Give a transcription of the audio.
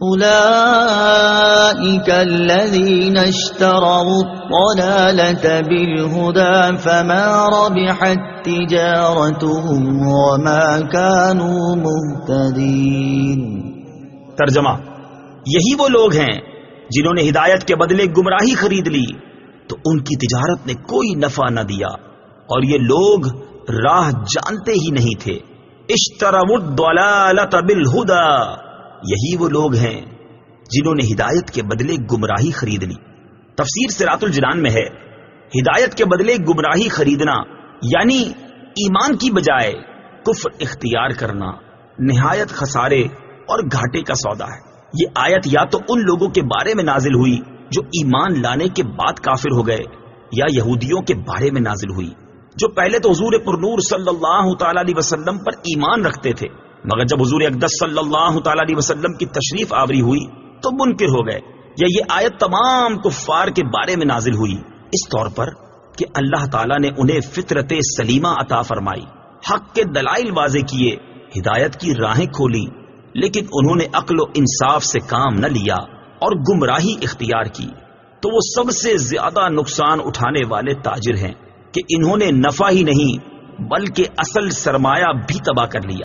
أولئك الذين اشتروا الضلالة بالهدى فما ربحت تجارتهم وما كانوا مهتدين۔ ترجمہ: یہی وہ لوگ ہیں جنہوں نے ہدایت کے بدلے گمراہی خرید لی تو ان کی تجارت نے کوئی نفع نہ دیا، اور یہ لوگ راہ جانتے ہی نہیں تھے۔ اشتروا الضلالة بالهدى، یہی وہ لوگ ہیں جنہوں نے ہدایت کے بدلے گمراہی خرید لی۔ تفسیر صراط الجنان میں ہے، ہدایت کے بدلے گمراہی خریدنا یعنی ایمان کی بجائے کفر اختیار کرنا نہایت خسارے اور گھاٹے کا سودا ہے۔ یہ آیت یا تو ان لوگوں کے بارے میں نازل ہوئی جو ایمان لانے کے بعد کافر ہو گئے، یا یہودیوں کے بارے میں نازل ہوئی جو پہلے تو حضور پرنور صلی اللہ تعالی علیہ وسلم پر ایمان رکھتے تھے، مگر جب حضور اقدس صلی اللہ تعالی علیہ وسلم کی تشریف آوری ہوئی تو منکر ہو گئے۔ یا یہ آیت تمام کفار کے بارے میں نازل ہوئی اس طور پر کہ اللہ تعالیٰ نے انہیں فطرت سلیمہ عطا فرمائی، حق کے دلائل واضح کیے، ہدایت کی راہیں کھولی، لیکن انہوں نے عقل و انصاف سے کام نہ لیا اور گمراہی اختیار کی، تو وہ سب سے زیادہ نقصان اٹھانے والے تاجر ہیں کہ انہوں نے نفع ہی نہیں بلکہ اصل سرمایہ بھی تباہ کر لیا۔